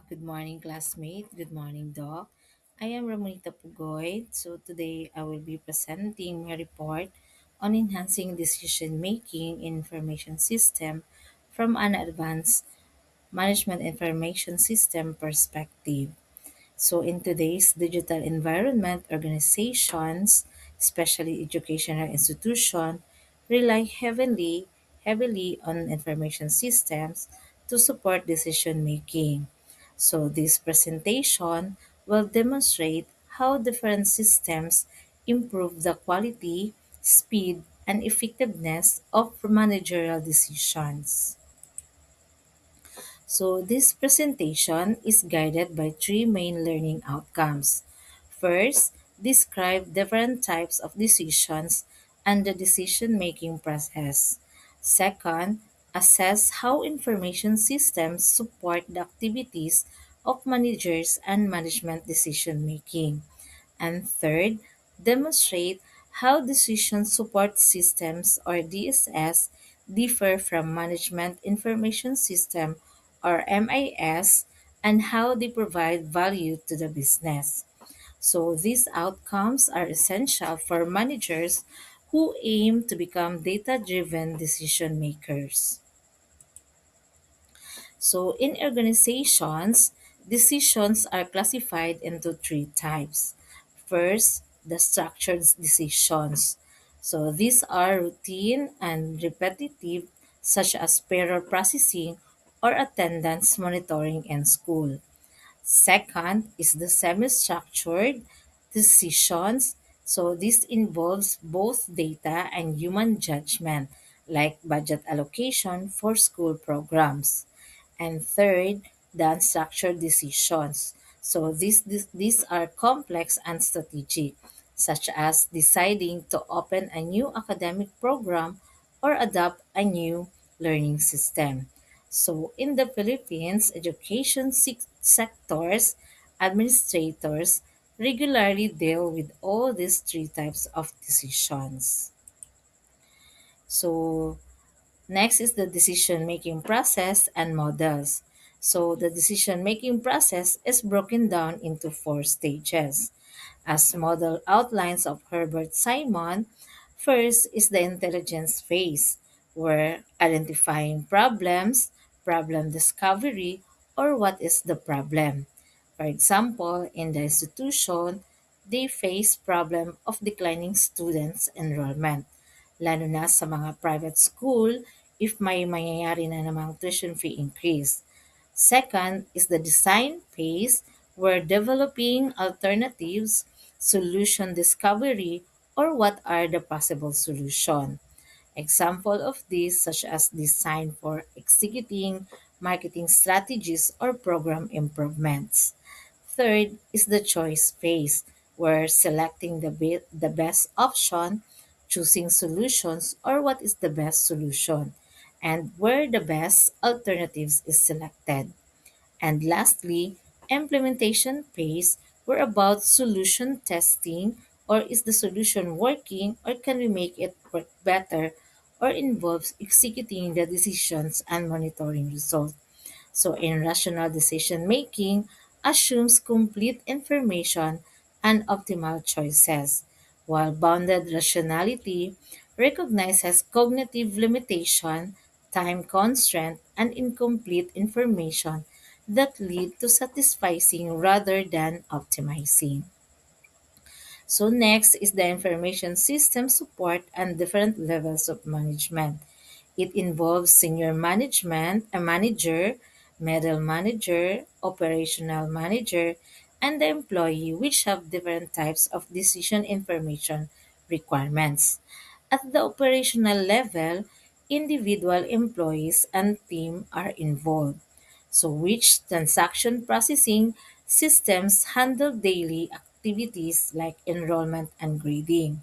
Good morning, classmate. Good morning, Doc. I am Ramonita Pogoy. So today I will be presenting my report on enhancing decision making in information system from an advanced management information system perspective. So, in today's digital environment, organizations, especially educational institutions, rely heavily on information systems to support decision making. So, this presentation will demonstrate how different systems improve the quality, speed, and effectiveness of managerial decisions. So, this presentation is guided by three main learning outcomes. First, describe different types of decisions and the decision making process. Second, assess how information systems support the activities of managers and management decision making. And third, demonstrate how decision support systems or DSS differ from management information system or MIS and how they provide value to the business. So these outcomes are essential for managers who aim to become data-driven decision makers. So, in organizations, decisions are classified into three types. First, the structured decisions. So, these are routine and repetitive, such as payroll processing or attendance monitoring in school. Second is the semi-structured decisions. So this involves both data and human judgment, like budget allocation for school programs. And third, the unstructured decisions. So these are complex and strategic, such as deciding to open a new academic program or adopt a new learning system. So in the Philippines, education sectors, administrators regularly deal with all these three types of decisions. So next is the decision making process and models. So the decision making process is broken down into four stages. As model outlines of Herbert Simon, first is the intelligence phase, where identifying problems, problem discovery, or what is the problem. For example, in the institution, they face problem of declining students enrollment, lalo na sa mga private school if may mangyayari na namang tuition fee increase. Second is the design phase, where developing alternatives, solution discovery, or what are the possible solution. Example of this such as design for executing marketing strategies or program improvements. Third is the choice phase, where selecting the best option, choosing solutions or what is the best solution, and where the best alternatives is selected. And lastly, implementation phase were about solution testing, or is the solution working or can we make it work better, or involves executing the decisions and monitoring results. So in rational decision making assumes complete information and optimal choices, while bounded rationality recognizes cognitive limitation, time constraint, and incomplete information that lead to satisficing rather than optimizing. So next is the information system support and different levels of management. It involves senior management, a manager, middle manager, operational manager, and the employee, which have different types of decision information requirements. At the operational level, individual employees and team are involved. So which transaction processing systems handle daily activities like enrollment and grading.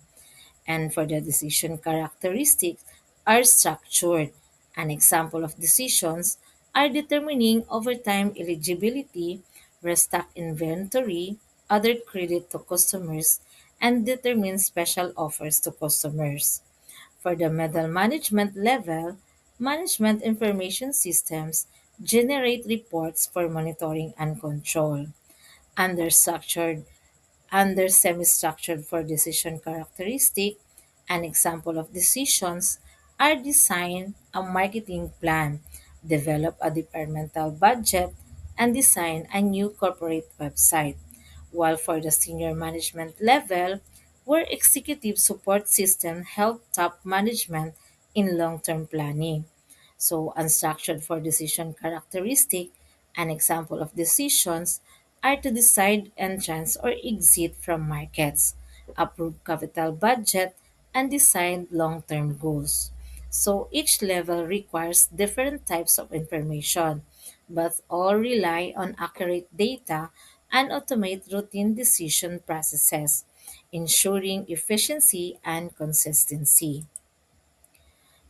And for the decision characteristics are structured. An example of decisions are determining overtime eligibility, restock inventory, other credit to customers, and determine special offers to customers. For the middle management level, management information systems generate reports for monitoring and control. Understructured under semi-structured for decision characteristic, an example of decisions are design a marketing plan, develop a departmental budget, and design a new corporate website. While for the senior management level, where executive support system help top management in long-term planning. So, unstructured for decision characteristic, an example of decisions are to decide entrance or exit from markets, approve capital budget, and decide long-term goals. So each level requires different types of information, but all rely on accurate data and automate routine decision processes, ensuring efficiency and consistency.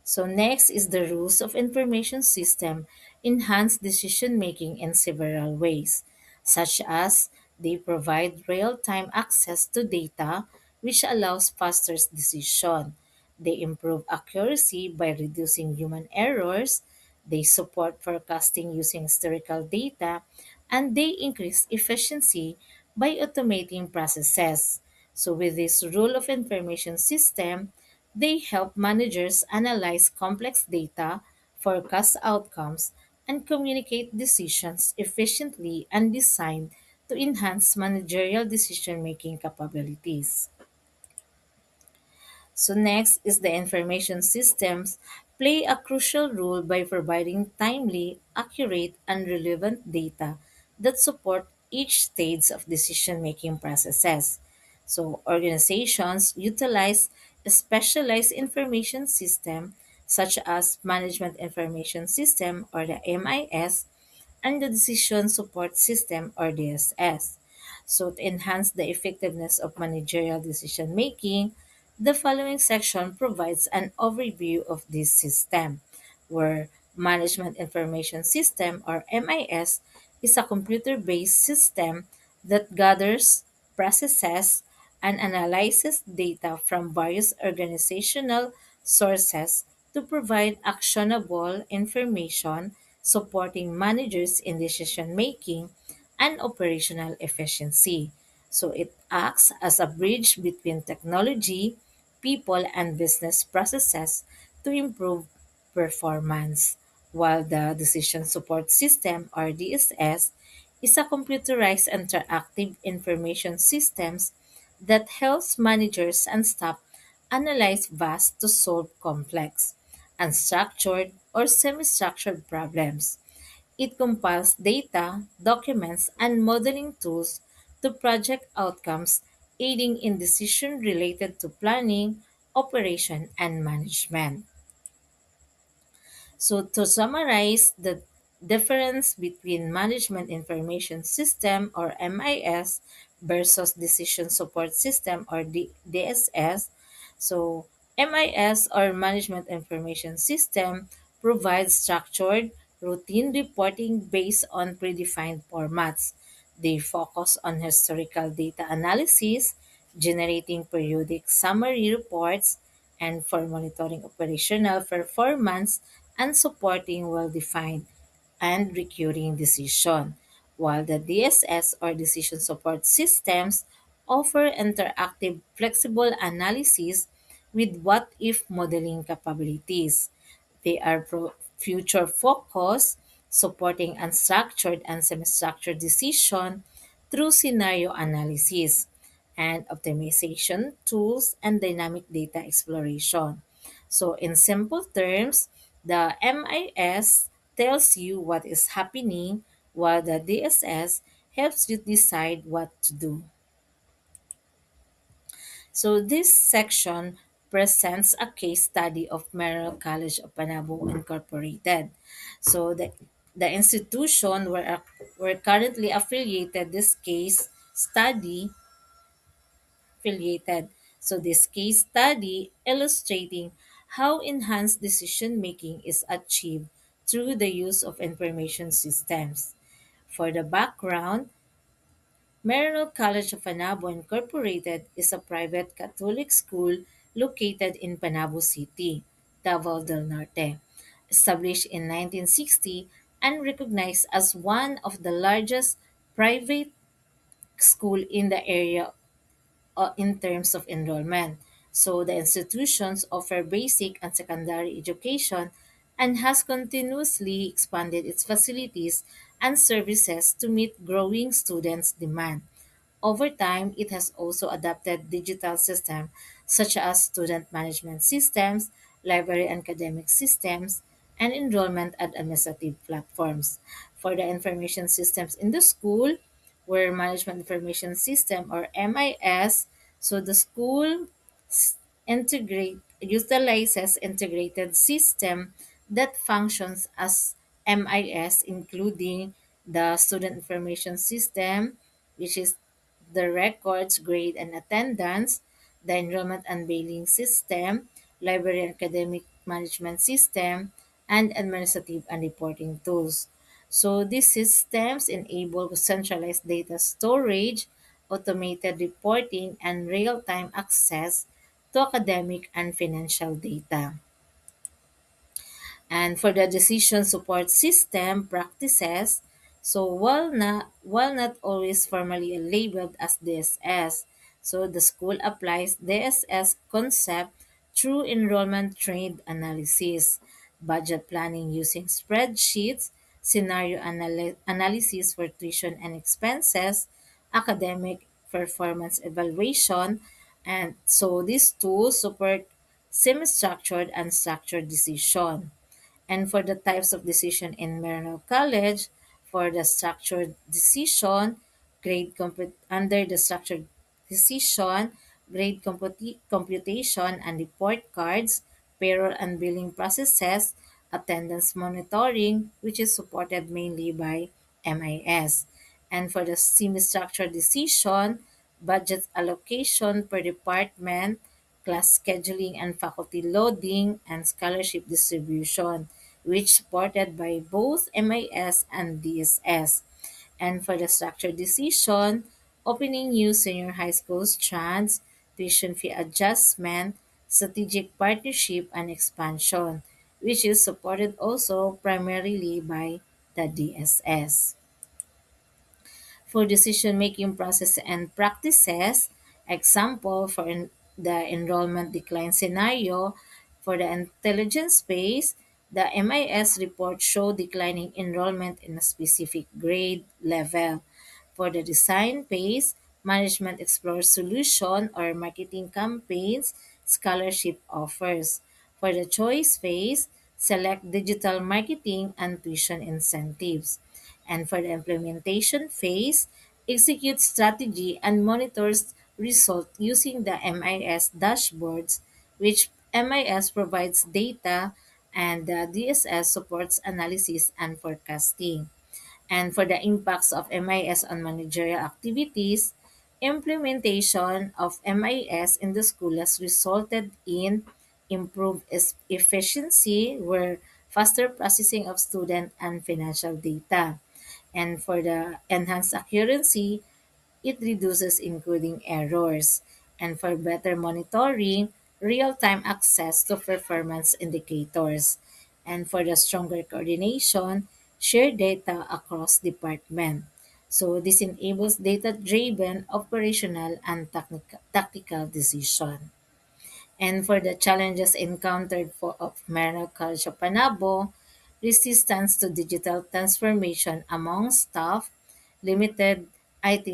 So next is the rules of information system enhance decision making in several ways, such as they provide real-time access to data which allows faster decision. They improve accuracy by reducing human errors. They support forecasting using historical data, and they increase efficiency by automating processes. So with this rule of information system, they help managers analyze complex data, forecast outcomes, and communicate decisions efficiently and designed to enhance managerial decision-making capabilities. So next is the information systems play a crucial role by providing timely, accurate, and relevant data that support each stage of decision-making processes. So organizations utilize a specialized information system such as Management Information System or the MIS and the Decision Support System or DSS. So, to enhance the effectiveness of managerial decision making, the following section provides an overview of this system, where Management Information System or MIS is a computer based system that gathers, processes, and analyzes data from various organizational sources to provide actionable information supporting managers in decision making and operational efficiency. So it acts as a bridge between technology, people, and business processes to improve performance, while the Decision Support System or DSS is a computerized interactive information systems that helps managers and staff analyze vast to solve complex, unstructured, or semi-structured problems. It compiles data, documents, and modeling tools to project outcomes, aiding in decision related to planning, operation, and management. So to summarize the difference between Management Information System or MIS versus Decision Support System or DSS. So MIS or Management Information System provides structured, routine reporting based on predefined formats. They focus on historical data analysis, generating periodic summary reports, and for monitoring operational performance and supporting well-defined and recurring decision, while the DSS or decision support systems offer interactive flexible analysis with what-if modeling capabilities. They are future focused, supporting unstructured and semi-structured decision through scenario analysis and optimization tools and dynamic data exploration. So in simple terms, the MIS tells you what is happening while the DSS helps you decide what to do. So this section presents a case study of Merrill College of Panabo Incorporated. So the institution where we're currently affiliated, this case study affiliated. So this case study illustrating how enhanced decision making is achieved through the use of information systems. For the background, Merrill College of Panabo Incorporated is a private Catholic school located in Panabo City, Davao del Norte. Established in 1960 and recognized as one of the largest private school in the area in terms of enrollment. So the institutions offer basic and secondary education and has continuously expanded its facilities and services to meet growing students' demand. Over time, it has also adopted digital systems such as student management systems, library and academic systems, and enrollment and administrative platforms. For the information systems in the school, where Management Information System or MIS, so the school integrate utilizes integrated system that functions as MIS, including the student information system, which is the records, grade, and attendance, the enrollment and billing system, library and academic management system, and administrative and reporting tools. So these systems enable centralized data storage, automated reporting, and real-time access to academic and financial data. And for the decision support system practices, so while not always formally labeled as DSS, so the school applies DSS concept through enrollment trend analysis, budget planning using spreadsheets, scenario analysis for tuition and expenses, academic performance evaluation, and so these tools support semi-structured and structured decision. And for the types of decision in Merino College, for the structured decision, under the structured decision, computation and report cards, payroll and billing processes, attendance monitoring, which is supported mainly by MIS. And for the semi-structured decision, budget allocation per department, class scheduling and faculty loading, and scholarship distribution, which supported by both MIS and DSS. And for the structured decision, opening new senior high school strands, tuition fee adjustment, strategic partnership, and expansion, which is supported also primarily by the DSS. For decision-making process and practices. Example for the enrollment decline scenario for the intelligence space, the MIS report show declining enrollment in a specific grade level. For the design phase, management explores solution or marketing campaigns, scholarship offers. For the choice phase, select digital marketing and tuition incentives. And for the implementation phase, execute strategy and monitors result using the MIS dashboards, which MIS provides data and the DSS supports analysis and forecasting. And for the impacts of MIS on managerial activities, implementation of MIS in the school has resulted in improved efficiency where faster processing of student and financial data. And for the enhanced accuracy, it reduces including errors. And for better monitoring, real-time access to performance indicators. And for the stronger coordination, share data across department. So this enables data-driven operational and tactical decision. And for the challenges encountered for of Merino College of Panabo, resistance to digital transformation among staff, limited IT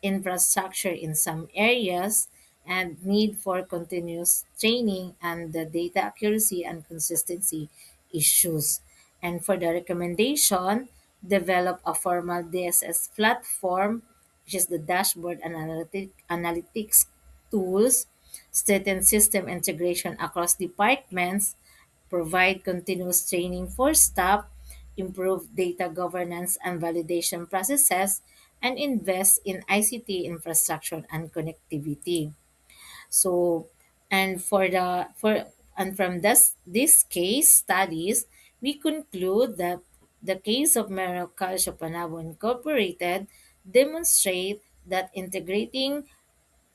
infrastructure in some areas, and need for continuous training and the data accuracy and consistency issues. And for the recommendation, develop a formal DSS platform, which is the dashboard and analytics tools, strengthen system integration across departments, provide continuous training for staff, improve data governance and validation processes, and invest in ICT infrastructure and connectivity. So, and for the for and from this case studies, we conclude that the case of Merrill College of Panabo Incorporated demonstrate that integrating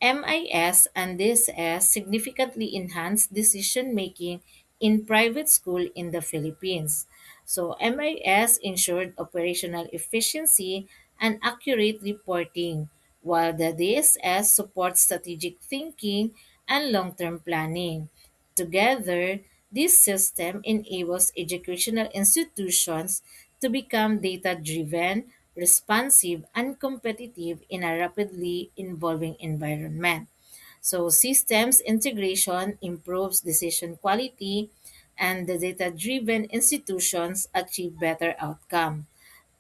MIS and DSS significantly enhanced decision making in private school in the Philippines. So MIS ensured operational efficiency and accurate reporting, while the DSS supports strategic thinking and long-term planning. Together, this system enables educational institutions to become data-driven, responsive, and competitive in a rapidly evolving environment. So systems integration improves decision quality and the data-driven institutions achieve better outcome.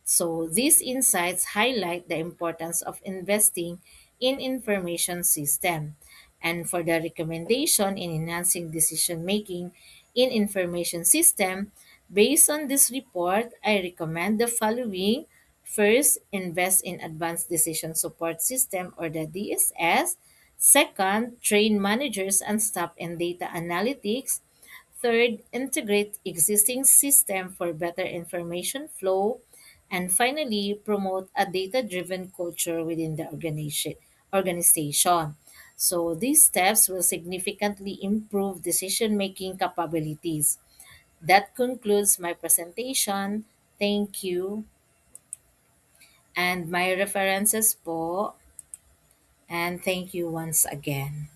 So these insights highlight the importance of investing in information system. And for the recommendation in enhancing decision making in information system, based on this report, I recommend the following. First, invest in advanced decision support system or the DSS. Second, train managers and staff in data analytics. Third, integrate existing system for better information flow. And finally, promote a data-driven culture within the organization. So these steps will significantly improve decision-making capabilities. That concludes my presentation. Thank you. And my references po. And thank you once again.